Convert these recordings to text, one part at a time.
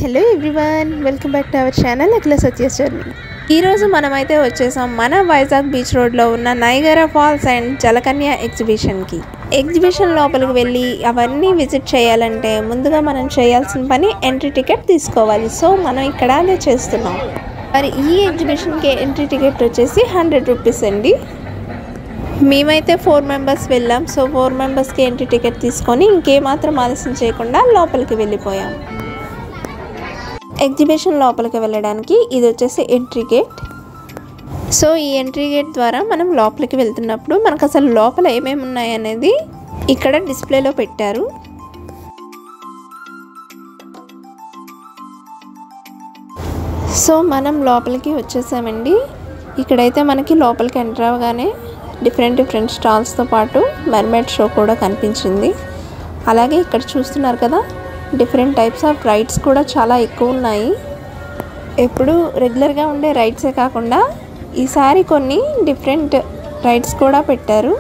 Hello everyone, welcome back to our channel Akhila Satya journey. ఈరోజు మనమైతే వచ్చేసాం మన వైజాగ్ బీచ్ రోడ్లో ఉన్న నైగరా ఫాల్స్ అండ్ జలకన్య ఎగ్జిబిషన్కి. ఎగ్జిబిషన్ లోపలికి వెళ్ళి అవన్నీ విజిట్ చేయాలంటే ముందుగా మనం చేయాల్సిన పని ఎంట్రీ టికెట్ తీసుకోవాలి. సో మనం ఇక్కడ అదే చేస్తున్నాం. మరి ఈ ఎగ్జిబిషన్కి ఎంట్రీ టికెట్ వచ్చేసి 100 రూపీస్ అండి. మేమైతే 4 మెంబర్స్ వెళ్ళాం. సో 4 మెంబర్స్కి ఎంట్రీ టికెట్ తీసుకొని ఇంకేమాత్రం ఆలస్యం చేయకుండా లోపలికి వెళ్ళిపోయాం. ఎగ్జిబిషన్ లోపలికి వెళ్ళడానికి ఇది వచ్చేసి ఎంట్రీ గేట్. సో ఈ ఎంట్రీ గేట్ ద్వారా మనం లోపలికి వెళ్తున్నప్పుడు మనకు అసలు లోపల ఏమేమి ఉన్నాయనేది ఇక్కడ డిస్ప్లేలో పెట్టారు. సో మనం లోపలికి వచ్చేసామండి. ఇక్కడైతే మనకి లోపలికి ఎంటర్ అవ్వగానే డిఫరెంట్ స్టాల్స్తో పాటు మెర్మైడ్ షో కూడా కనిపించింది. అలాగే ఇక్కడ చూస్తున్నారు కదా, డిఫరెంట్ టైప్స్ ఆఫ్ రైడ్స్ కూడా చాలా ఎక్కువ ఉన్నాయి. ఎప్పుడు రెగ్యులర్గా ఉండే రైడ్సే కాకుండా ఈసారి కొన్ని డిఫరెంట్ రైడ్స్ కూడా పెట్టారు.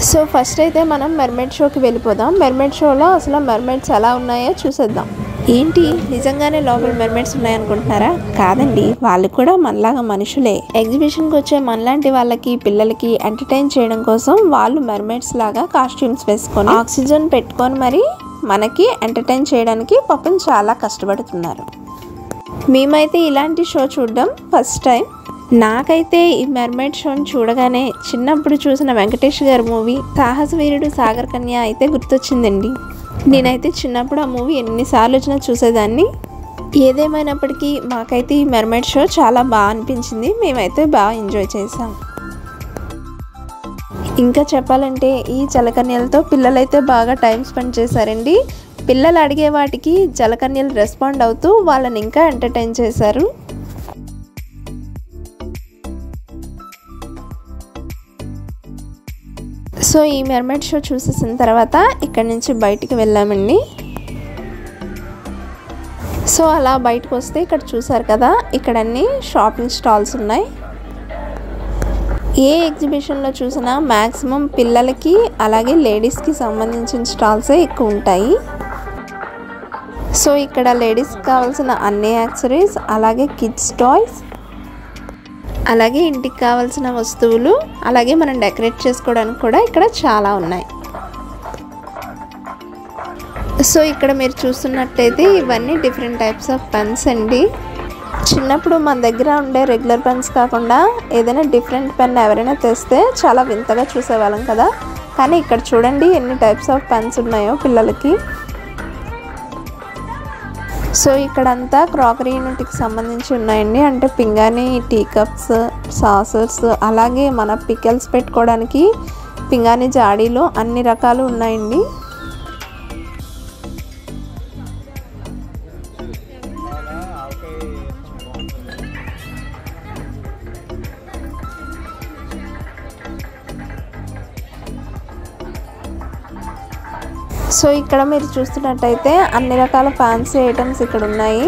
సో ఫస్ట్ అయితే మనం మెర్మైడ్ షోకి వెళ్ళిపోదాం. మెర్మైడ్ షోలో అసలు మెర్మైడ్స్ ఎలా ఉన్నాయో చూసేద్దాం. ఏంటి, నిజంగానే లోపల మెర్మైడ్స్ ఉన్నాయనుకుంటున్నారా? కాదండి, వాళ్ళు కూడా మనలాగా మనుషులే. ఎగ్జిబిషన్కి వచ్చే మనలాంటి వాళ్ళకి, పిల్లలకి ఎంటర్టైన్ చేయడం కోసం వాళ్ళు మెర్మైడ్స్ లాగా కాస్ట్యూమ్స్ వేసుకొని ఆక్సిజన్ పెట్టుకొని మరి మనకి ఎంటర్టైన్ చేయడానికి పాపం చాలా కష్టపడుతున్నారు. మేమైతే ఇలాంటి షో చూడడం ఫస్ట్ టైం. నాకైతే ఈ మెర్మైడ్ షోని చూడగానే చిన్నప్పుడు చూసిన వెంకటేష్ గారి మూవీ సాహస వీరుడు సాగర్ కన్య అయితే గుర్తొచ్చిందండి. నేనైతే చిన్నప్పుడు ఆ మూవీ ఎన్నిసార్లు వచ్చినా చూసేదాన్ని. ఏదేమైనప్పటికీ మాకైతే ఈ మెర్మైడ్ షో చాలా బాగా అనిపించింది. మేమైతే బాగా ఎంజాయ్ చేసాం. ఇంకా చెప్పాలంటే ఈ జలకన్యలతో పిల్లలైతే బాగా టైం స్పెండ్ చేశారండి. పిల్లలు అడిగే వాటికి జలకన్యలు రెస్పాండ్ అవుతూ వాళ్ళని ఇంకా ఎంటర్టైన్ చేశారు. సో ఈ మెర్మైడ్ షో చూసేసిన తర్వాత ఇక్కడ నుంచి బయటికి వెళ్ళామండి. సో అలా బయటకు వస్తే ఇక్కడ చూసారు కదా, ఇక్కడ అన్ని షాపింగ్ స్టాల్స్ ఉన్నాయి. ఏ ఎగ్జిబిషన్లో చూసినా మ్యాక్సిమం పిల్లలకి అలాగే లేడీస్కి సంబంధించిన స్టాల్సే ఎక్కువ ఉంటాయి. సో ఇక్కడ లేడీస్కి కావాల్సిన అన్ని యాక్సెసరీస్, అలాగే కిడ్స్ టాయ్స్, అలాగే ఇంటికి కావాల్సిన వస్తువులు, అలాగే మనం డెకరేట్ చేసుకోవడానికి కూడా ఇక్కడ చాలా ఉన్నాయి. సో ఇక్కడ మీరు చూస్తున్నట్టయితే ఇవన్నీ డిఫరెంట్ టైప్స్ ఆఫ్ పెన్స్ అండి. చిన్నప్పుడు మన దగ్గర ఉండే రెగ్యులర్ పెన్స్ కాకుండా ఏదైనా డిఫరెంట్ పెన్ ఎవరైనా తెస్తే చాలా వింతగా చూసేవాళ్ళం కదా. కానీ ఇక్కడ చూడండి ఎన్ని టైప్స్ ఆఫ్ పెన్స్ ఉన్నాయో పిల్లలకి. సో ఇక్కడంతా క్రాకరీ యూనిట్కి సంబంధించి ఉన్నాయండి. అంటే పింగాణి, టీ కప్స్, సాసర్స్, అలాగే మన పికెల్స్ పెట్టుకోవడానికి పింగాణి జాడీలు అన్ని రకాలు ఉన్నాయండి. సో ఇక్కడ మీరు చూస్తున్నట్టయితే అన్ని రకాల ఫ్యాన్సీ ఐటమ్స్ ఇక్కడ ఉన్నాయి.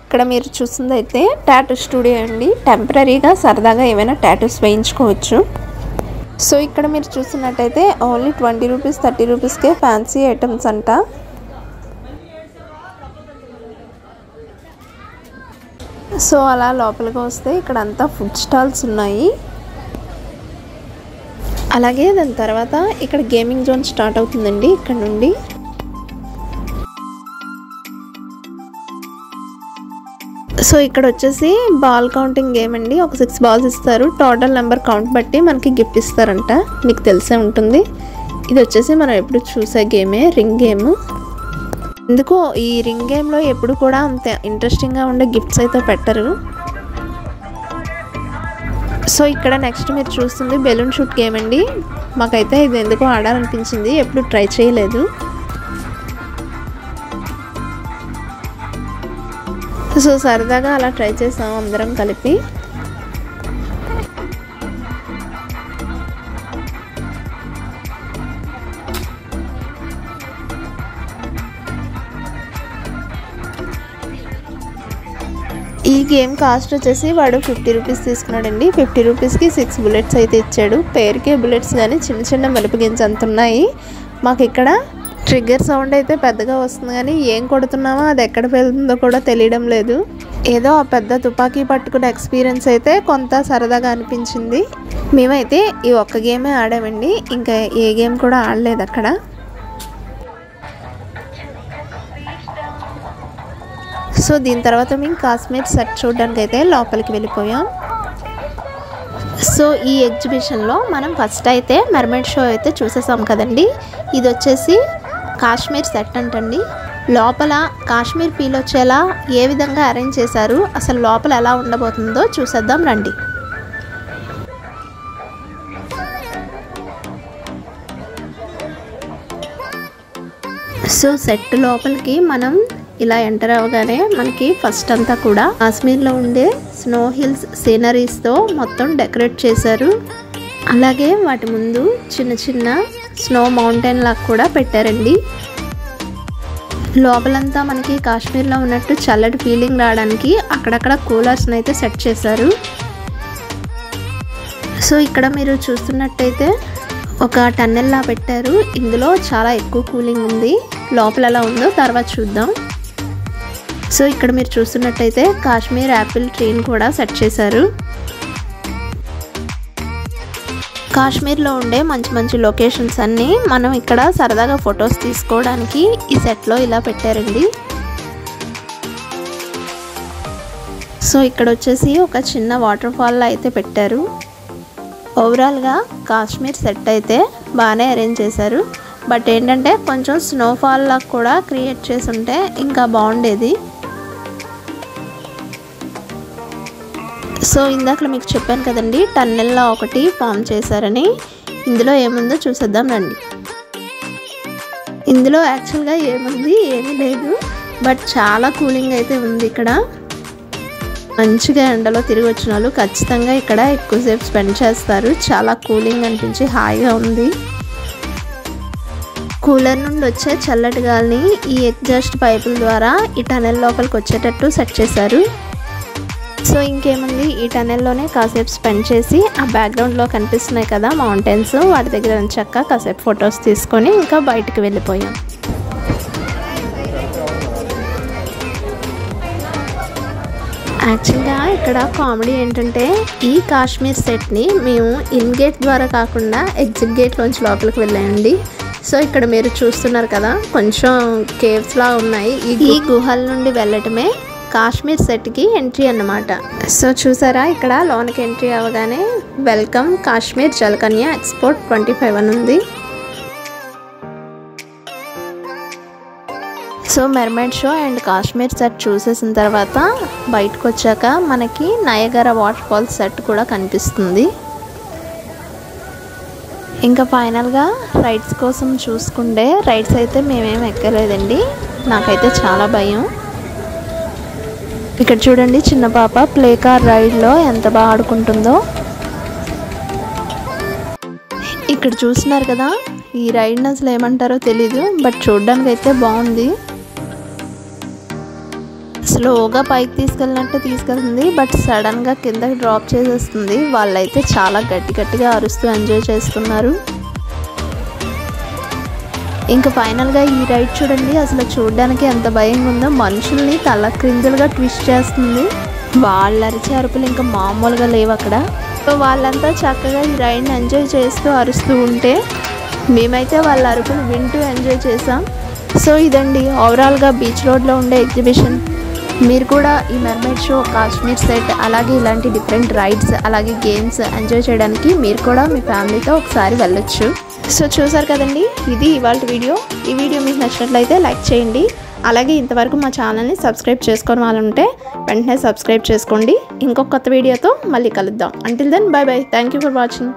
ఇక్కడ మీరు చూస్తుంది అయితే టాటూ స్టూడియో అండి. టెంపరీగా సరదాగా ఏమైనా టాటూస్ వేయించుకోవచ్చు. సో ఇక్కడ మీరు చూస్తున్నట్టయితే ఓన్లీ 20 రూపీస్ 30 రూపీస్కే ఫ్యాన్సీ ఐటమ్స్ అంట. సో అలా లోపలికి వస్తే ఇక్కడ అంతా ఫుడ్ స్టాల్స్ ఉన్నాయి. అలాగే దాని తర్వాత ఇక్కడ గేమింగ్ జోన్ స్టార్ట్ అవుతుందండి. ఇక్కడ నుండి సో ఇక్కడ వచ్చేసి బాల్ కౌంటింగ్ గేమ్ అండి. ఒక 6 బాల్స్ ఇస్తారు. టోటల్ నెంబర్ కౌంట్ బట్టి మనకి గిఫ్ట్ ఇస్తారంట. మీకు తెలిసే ఉంటుంది. ఇది వచ్చేసి మనం ఎప్పుడు చూసే గేమే, రింగ్ గేమ్. ఎందుకో ఈ రింగ్ గేమ్లో ఎప్పుడు కూడా అంత ఇంట్రెస్టింగ్గా ఉండే గిఫ్ట్స్ అయితే పెట్టరు. సో ఇక్కడ నెక్స్ట్ మీరు చూస్తుంది బెలూన్ షూట్ గేమ్ అండి. మాకైతే ఇది ఎందుకో ఆడాలనిపించింది, ఎప్పుడు ట్రై చేయలేదు. సో సరదాగా అలా ట్రై చేసాం అందరం కలిపి. ఈ గేమ్ కాస్ట్ వచ్చేసి వాడు 50 రూపీస్ తీసుకున్నాడండి. 50 రూపీస్కి 6 బుల్లెట్స్ అయితే ఇచ్చాడు. పేరుకే బుల్లెట్స్ కానీ చిన్న చిన్న మలుపు గింజ అంత ఉన్నాయి. మాకు ఇక్కడ ట్రిగ్గర్ సౌండ్ అయితే పెద్దగా వస్తుంది కానీ ఏం కొడుతున్నామో అది ఎక్కడ వెళ్తుందో కూడా తెలియడం లేదు. ఏదో ఆ పెద్ద తుపాకీ పట్టుకున్న ఎక్స్పీరియన్స్ అయితే కొంత సరదాగా అనిపించింది. మేమైతే ఈ ఒక్క గేమే ఆడామండి, ఇంకా ఏ గేమ్ కూడా ఆడలేదు అక్కడ. సో దీని తర్వాత మేము కాశ్మీర్ సెట్ చూడడానికి అయితే లోపలికి వెళ్ళిపోయాం. సో ఈ ఎగ్జిబిషన్లో మనం ఫస్ట్ అయితే మెర్మైడ్ షో అయితే చూసేసాం కదండి. ఇది వచ్చేసి కాశ్మీర్ సెట్ అంటండి. లోపల కాశ్మీర్ ఫీల్ వచ్చేలా ఏ విధంగా అరేంజ్ చేశారు, అసలు లోపల ఎలా ఉండబోతుందో చూసేద్దాం రండి. సో సెట్ లోపలికి మనం ఇలా ఎంటర్ అవ్వగానే మనకి ఫస్ట్ అంతా కూడా కాశ్మీర్లో ఉండే స్నో హిల్స్ సీనరీస్తో మొత్తం డెకరేట్ చేశారు. అలాగే వాటి ముందు చిన్న చిన్న స్నో మౌంటైన్ లాగా కూడా పెట్టారండి. లోపలంతా మనకి కాశ్మీర్లో ఉన్నట్టు చల్లటి ఫీలింగ్ రావడానికి అక్కడక్కడ కూలర్స్ని అయితే సెట్ చేశారు. సో ఇక్కడ మీరు చూస్తున్నట్టయితే ఒక టన్నెల్లా పెట్టారు. ఇందులో చాలా ఎక్కువ కూలింగ్ ఉంది. లోపల ఎలా ఉందో తర్వాత చూద్దాం. సో ఇక్కడ మీరు చూస్తున్నట్టయితే కాశ్మీర్ యాపిల్ ట్రీని కూడా సెట్ చేశారు. కాశ్మీర్లో ఉండే మంచి మంచి లొకేషన్స్ అన్నీ మనం ఇక్కడ సరదాగా ఫొటోస్ తీసుకోవడానికి ఈ సెట్లో ఇలా పెట్టారండి. సో ఇక్కడ వచ్చేసి ఒక చిన్న వాటర్ ఫాల్ అయితే పెట్టారు. ఓవరాల్గా కాశ్మీర్ సెట్ అయితే బాగానే అరేంజ్ చేశారు. బట్ ఏంటంటే కొంచెం స్నోఫాల్ లాగా కూడా క్రియేట్ చేసి ఉంటే ఇంకా బాగుండేది. సో ఇందాక మీకు చెప్పాను కదండి, టన్నెల్లో ఒకటి ఫామ్ చేశారని. ఇందులో ఏముందో చూసేద్దాం రండి. ఇందులో యాక్చువల్గా ఏముంది ఏమీ లేదు, బట్ చాలా కూలింగ్ అయితే ఉంది. ఇక్కడ మంచిగా ఎండలో తిరిగి వచ్చిన వాళ్ళు ఖచ్చితంగా ఇక్కడ ఎక్కువసేపు స్పెండ్ చేస్తారు. చాలా కూలింగ్ అనిపించి హాయిగా ఉంది. కూలర్ నుండి వచ్చే చల్లటి గాలిని ఈ ఎగ్జాస్ట్ పైపుల ద్వారా ఈ టనెల్ లోపలికి వచ్చేటట్టు సెట్ చేశారు. సో ఇంకేముంది, ఈ టనెల్లోనే కాసేపు స్పెండ్ చేసి ఆ బ్యాక్గ్రౌండ్లో కనిపిస్తున్నాయి కదా మౌంటైన్స్, వాటి దగ్గర చక్కగా కాసేపు ఫొటోస్ తీసుకొని ఇంకా బయటికి వెళ్ళిపోయాం. యాక్చువల్గా ఇక్కడ కామెడీ ఏంటంటే ఈ కాశ్మీర్ సెట్ని మేము ఇన్ గేట్ ద్వారా కాకుండా ఎగ్జిట్ గేట్లోంచి లోపలికి వెళ్ళామండి. సో ఇక్కడ మీరు చూస్తున్నారు కదా కొంచెం కేవ్స్లా ఉన్నాయి. ఈ గుహల నుండి వెళ్ళటమే కాశ్మీర్ సెట్కి ఎంట్రీ అన్నమాట. సో చూసారా ఇక్కడ లోనికి ఎంట్రీ అవ్వగానే వెల్కమ్ కాశ్మీర్ జలకన్య ఎక్స్పోర్ట్ 25 అని ఉంది. So mermaid show and Kashmir set చూసేసిన తర్వాత బయటకు వచ్చాక మనకి నయగరా వాటర్ ఫాల్స్ సెట్ కూడా కనిపిస్తుంది. ఇంకా ఫైనల్గా రైడ్స్ కోసం చూసుకుంటే రైడ్స్ అయితే మేమేం ఎక్కలేదండి. నాకైతే చాలా భయం. ఇక్కడ చూడండి చిన్న పాప ప్లే కార్ రైడ్లో ఎంత బాగా ఆడుకుంటుందో. ఇక్కడ చూస్తున్నారు కదా, ఈ రైడ్ని అసలు ఏమంటారో తెలీదు, బట్ చూడడానికి అయితే బాగుంది. స్లోగా పైకి తీసుకెళ్ళినట్టు తీసుకెళ్తుంది, బట్ సడన్గా కిందకి డ్రాప్ చేసేస్తుంది. వాళ్ళైతే చాలా గట్టిగా అరుస్తూ ఎంజాయ్ చేస్తున్నారు. ఇంకా ఫైనల్గా ఈ రైడ్ చూడండి, అసలు చూడడానికి ఎంత భయంగా ఉందో. మనుషుల్ని తల క్రిందులుగా ట్విస్ట్ చేస్తుంది. వాళ్ళ అరిచే అరుపులు ఇంకా మామూలుగా లేవు అక్కడ. సో వాళ్ళంతా చక్కగా ఈ రైడ్ని ఎంజాయ్ చేస్తూ అరుస్తూ ఉంటే మేమైతే వాళ్ళ అరుపులు వింటూ ఎంజాయ్ చేసాం. సో ఇదండి ఓవరాల్గా బీచ్ రోడ్లో ఉండే ఎగ్జిబిషన్. మీరు కూడా ఈ మెర్మైడ్ షో, కాశ్మీర్ సెట్, అలాగే ఇలాంటి డిఫరెంట్ రైడ్స్, అలాగే గేమ్స్ ఎంజాయ్ చేయడానికి మీరు కూడా మీ ఫ్యామిలీతో ఒకసారి వెళ్ళొచ్చు. సో చూసారు కదండి, ఇది ఇవాళ వీడియో. ఈ వీడియో మీకు నచ్చినట్లయితే లైక్ చేయండి. అలాగే ఇంతవరకు మా ఛానల్ని సబ్స్క్రైబ్ చేసుకొని వాళ్ళు ఉంటే వెంటనే సబ్స్క్రైబ్ చేసుకోండి. ఇంకొక కొత్త వీడియోతో మళ్ళీ కలుద్దాం. Until then bye bye. Thank you for watching.